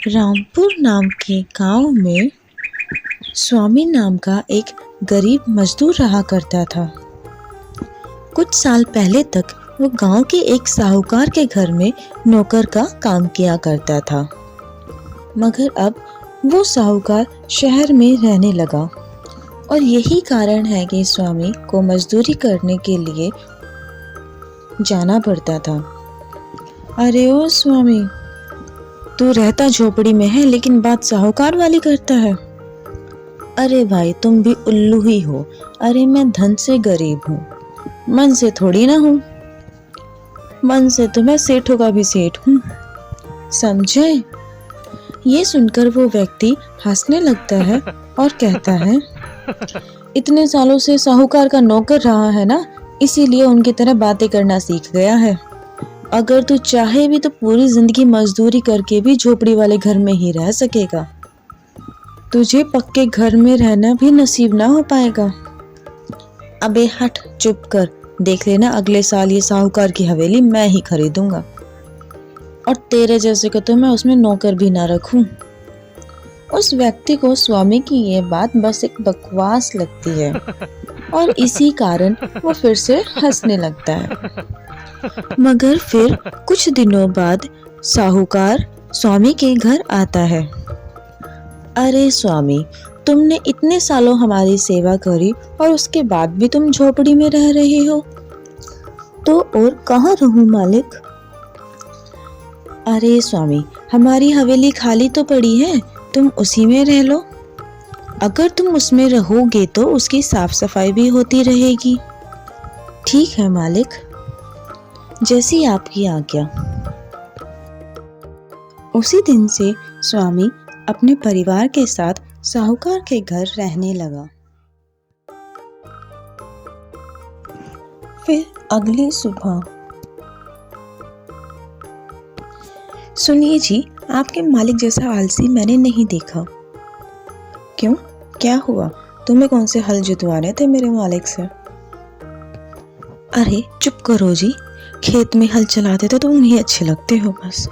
रामपुर नाम के गांव में स्वामी नाम का एक गरीब मजदूर रहा करता था। कुछ साल पहले तक वो गांव के एक साहूकार के घर में नौकर का काम किया करता था, मगर अब वो साहूकार शहर में रहने लगा और यही कारण है कि स्वामी को मजदूरी करने के लिए जाना पड़ता था। अरे ओ स्वामी, तू रहता झोपड़ी में है लेकिन बात साहूकार वाली करता है। अरे भाई, तुम भी उल्लू ही हो। अरे मैं धन से गरीब हूँ, मन से थोड़ी ना हूँ। मन से तो मैं सेठों का भी सेठ हूँ, समझे। ये सुनकर वो व्यक्ति हंसने लगता है और कहता है, इतने सालों से साहूकार का नौकर रहा है ना, इसीलिए उनकी तरह बातें करना सीख गया है। अगर तू चाहे भी तो पूरी जिंदगी मजदूरी करके भी झोपड़ी वाले घर में ही रह सकेगा। तुझे पक्के घर में रहना भी नसीब ना हो पाएगा। अबे हट, चुप कर। देख लेना, अगले साल ये साहूकार की हवेली मैं ही खरीदूंगा और तेरे जैसे को तो मैं उसमें नौकर भी ना रखूं। उस व्यक्ति को स्वामी की ये बात बस एक बकवास लगती है और इसी कारण वो फिर से हंसने लगता है। मगर फिर कुछ दिनों बाद साहूकार स्वामी के घर आता है। अरे स्वामी, तुमने इतने सालों हमारी सेवा करी और उसके बाद भी तुम झोपड़ी में रह रहे हो, तो और कहाँ रहूं मालिक। अरे स्वामी, हमारी हवेली खाली तो पड़ी है, तुम उसी में रह लो। अगर तुम उसमें रहोगे तो उसकी साफ सफाई भी होती रहेगी। ठीक है मालिक, जैसी आपकी आज्ञा। उसी दिन से स्वामी अपने परिवार के साथ साहूकार के घर रहने लगा। फिर अगली सुबह, सुनिए जी, आपके मालिक जैसा आलसी मैंने नहीं देखा। क्यों, क्या हुआ? तुम्हें कौन से हल जुतवाने थे मेरे मालिक से? अरे चुप करो जी, खेत में हल चलाते तो तुम नहीं अच्छे लगते हो बस।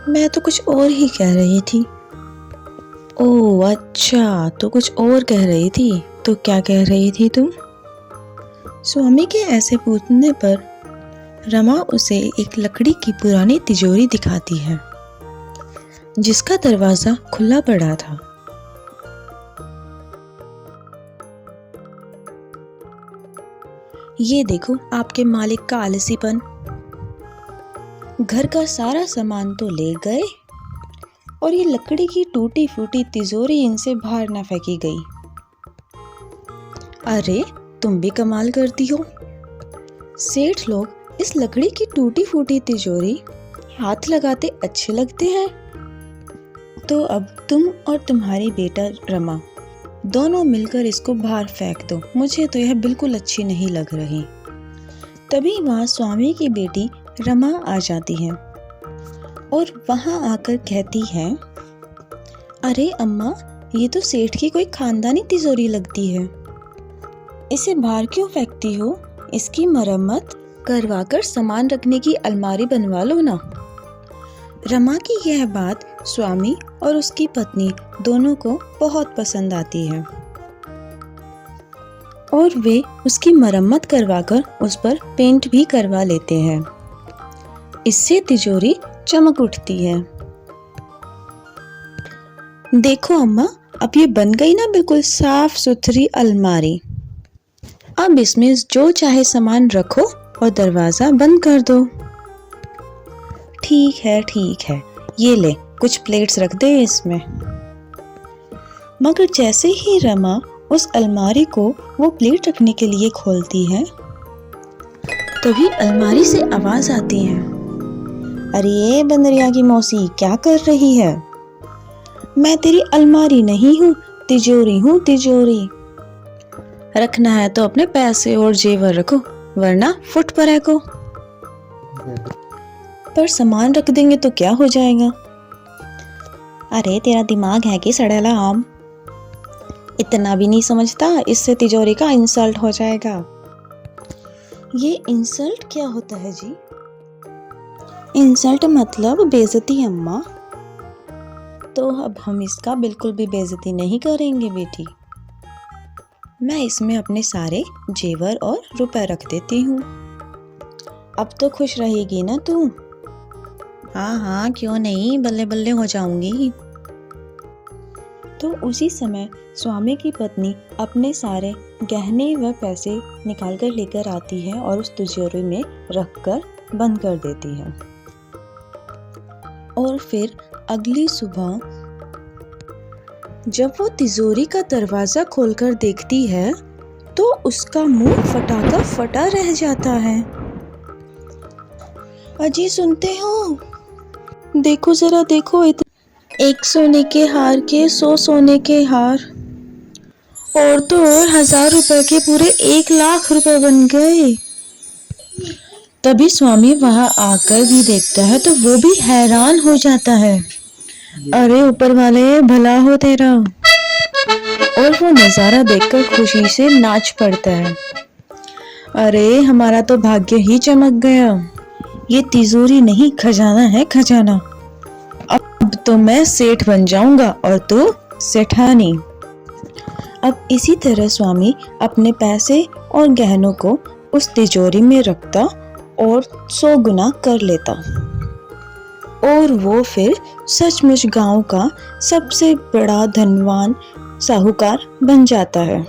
मैं तो कुछ और ही कह रही थी। ओह अच्छा, तो कुछ और कह रही थी। तो क्या कह रही थी तुम? स्वामी के ऐसे पूछने पर रमा उसे एक लकड़ी की पुरानी तिजोरी दिखाती है जिसका दरवाजा खुला पड़ा था। ये देखो आपके मालिक का आलसीपन। घर का सारा सामान तो ले गए और ये लकड़ी की टूटी फूटी तिजोरी इनसे बाहर न फेंकी गई। अरे तुम भी कमाल करती हो। सेठ लोग इस लकड़ी की टूटी फूटी तिजोरी हाथ लगाते अच्छे लगते हैं, तो अब तुम और तुम्हारी बेटा रमा दोनों मिलकर इसको बाहर फेंक दो। मुझे तो यह बिल्कुल अच्छी नहीं लग रही। तभी वहाँ स्वामी की बेटी रमा आ जाती है और वहाँ आकर कहती है, अरे अम्मा, ये तो सेठ की कोई खानदानी तिजोरी लगती है, इसे बाहर क्यों फेंकती हो? इसकी मरम्मत करवाकर सामान रखने की अलमारी बनवा लो ना। रमा की यह बात स्वामी और उसकी पत्नी दोनों को बहुत पसंद आती है और वे उसकी मरम्मत करवाकर उस पर पेंट भी करवा लेते हैं। इससे तिजोरी चमक उठती है। देखो अम्मा, अब ये बन गई ना बिल्कुल साफ सुथरी अलमारी। अब इसमें जो चाहे सामान रखो और दरवाजा बंद कर दो। ठीक है, ये ले, कुछ प्लेट्स रख दे इसमें। मगर जैसे ही रमा उस अलमारी को वो प्लेट रखने के लिए खोलती है, तभी अलमारी से आवाज आती है, अरे बंदरिया की मौसी, क्या कर रही है? मैं तेरी अलमारी नहीं हूँ, तिजोरी हूँ, तिजोरी। रखना है तो अपने पैसे और जेवर रखो, वरना फुट पर को। पर सामान रख देंगे तो क्या हो जाएगा? अरे तेरा दिमाग है कि सड़ेला आम? इतना भी नहीं समझता, इससे तिजोरी का इंसल्ट हो जाएगा। ये इंसल्ट क्या होता है जी? इंसल्ट मतलब बेइज्जती अम्मा। तो अब हम इसका बिल्कुल भी बेइज्जती नहीं करेंगे बेटी। मैं इसमें अपने सारे जेवर और रुपए रख देती हूँ। अब तो खुश रहेगी ना तू? हाँ हाँ, क्यों नहीं, बल्ले बल्ले हो जाऊंगी। तो उसी समय स्वामी की पत्नी अपने सारे गहने व पैसे निकाल कर लेकर आती है और उस तिजोरी में रखकर बंद कर देती है। और फिर अगली सुबह जब वो तिजोरी का दरवाजा खोलकर देखती है तो उसका मुंह फटा फटा रह जाता है। अजी सुनते हो? देखो जरा देखो, एक सोने के हार के 100 सोने के हार, और तो और 1000 रुपए के पूरे 1,00,000 रुपए बन गए। तभी स्वामी वहां आकर भी देखता है तो वो भी हैरान हो जाता है। अरे ऊपर वाले, भला हो तेरा। और वो नजारा देखकर खुशी से नाच पड़ता है। अरे हमारा तो भाग्य ही चमक गया। ये तिजोरी नहीं, खजाना है, खजाना। अब तो मैं सेठ बन जाऊंगा और तू सेठानी। अब इसी तरह स्वामी अपने पैसे और गहनों को उस तिजोरी में रखता और 100 गुना कर लेता, और वो फिर सचमुच गांव का सबसे बड़ा धनवान साहूकार बन जाता है।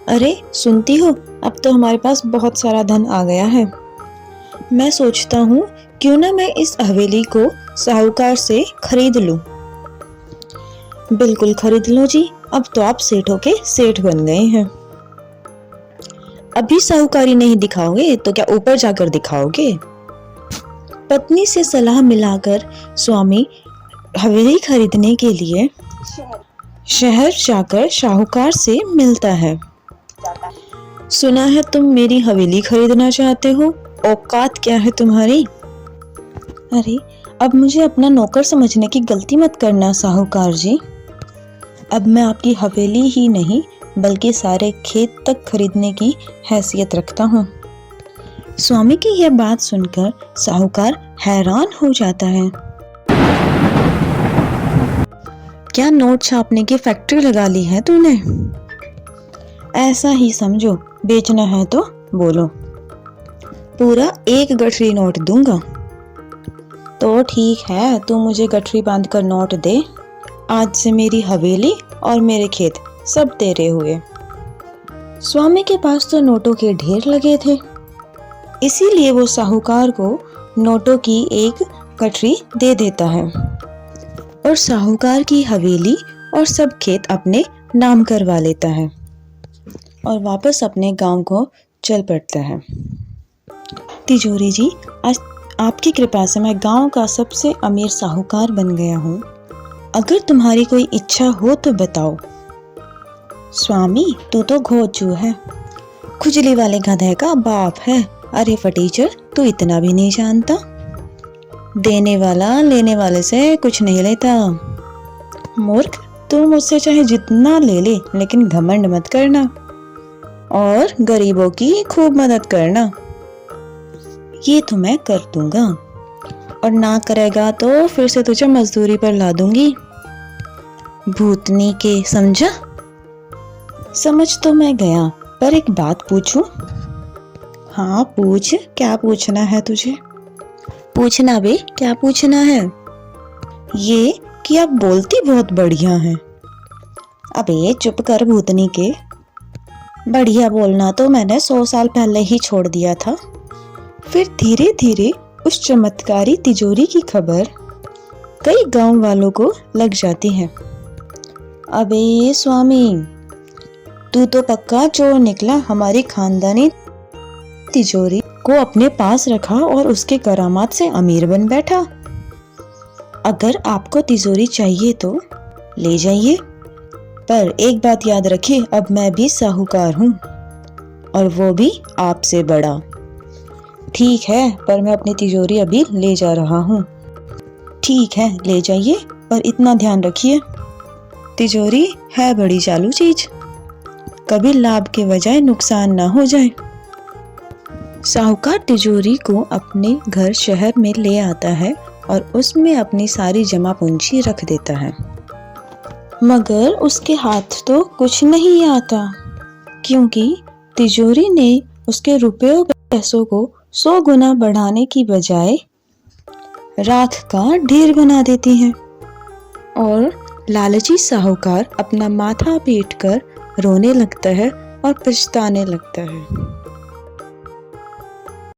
अरे सुनती हो, अब तो हमारे पास बहुत सारा धन आ गया है। मैं सोचता हूँ क्यों ना मैं इस हवेली को साहूकार से खरीद लूं। बिल्कुल खरीद लो जी, अब तो आप सेठों के सेठ बन गए हैं। अभी साहूकारी नहीं दिखाओगे तो क्या ऊपर जाकर दिखाओगे? पत्नी से सलाह मिलाकर स्वामी हवेली खरीदने के लिए शहर जाकर साहूकार से मिलता है। सुना है तुम मेरी हवेली खरीदना चाहते हो, औकात क्या है तुम्हारी? अरे अब मुझे अपना नौकर समझने की गलती मत करना साहूकार जी। अब मैं आपकी हवेली ही नहीं बल्कि सारे खेत तक खरीदने की हैसियत रखता हूँ। स्वामी की यह बात सुनकर साहूकार हैरान हो जाता है। क्या नोट छापने की फैक्ट्री लगा ली है तूने? ऐसा ही समझो, बेचना है तो बोलो, पूरा 1 गठरी नोट दूंगा। तो ठीक है, तू मुझे गठरी बांध कर नोट दे। आज से मेरी हवेली और मेरे खेत सब तेरे हुए। स्वामी के पास तो नोटों के ढेर लगे थे, इसीलिए वो साहूकार को नोटों की 1 गठरी दे देता है और साहूकार की हवेली और सब खेत अपने नाम करवा लेता है और वापस अपने गांव को चल पड़ता है। तिजोरी जी, आज आपकी कृपा से मैं गांव का सबसे अमीर साहूकार बन गया हूँ। अगर तुम्हारी कोई इच्छा हो तो बताओ। स्वामी, तू तो घोचू है, खुजली वाले गधे का बाप है। अरे फटीचर, तू इतना भी नहीं जानता। देने वाला लेने वाले से कुछ नहीं लेता। मूर्ख, तू मुझसे चाहे जितना ले ले, लेकिन घमंड मत करना और गरीबों की खूब मदद करना। ये तो मैं कर दूंगा, और ना करेगा तो फिर से तुझे मजदूरी पर ला दूंगी। भूतनी के, समझा? समझ तो मैं गया, पर एक बात पूछूं? हाँ पूछ, क्या पूछना है तुझे? पूछना बे, क्या पूछना है? ये कि आप बोलती बहुत बढ़िया हैं। अबे चुप कर भूतनी के। बढ़िया बोलना तो मैंने 100 साल पहले ही छोड़ दिया था। फिर धीरे धीरे उस चमत्कारी तिजोरी की खबर कई गांव वालों को लग जाती है। अबे स्वामी, तू तो पक्का चोर निकला। हमारी खानदानी तिजोरी को अपने पास रखा और उसके करामात से अमीर बन बैठा। अगर आपको तिजोरी चाहिए तो ले जाइए, पर एक बात याद रखिए, अब मैं भी साहूकार हूँ और वो भी आपसे बड़ा। ठीक है, पर मैं अपनी तिजोरी अभी ले जा रहा हूँ। ठीक है, ले जाइए, पर इतना ध्यान रखिए, तिजोरी है बड़ी चालू चीज, कभी लाभ के बजाय नुकसान ना हो जाए। साहूकार तिजोरी को अपने घर शहर में ले आता है और उसमें अपनी सारी जमा पूंजी रख देता है। मगर उसके हाथ तो कुछ नहीं आता, क्योंकि तिजोरी ने उसके रुपयों पैसों को 100 गुना बढ़ाने की बजाय राख का ढेर बना देती है। और लालची साहूकार अपना माथा पीट कर रोने लगता है और पछताने लगता है।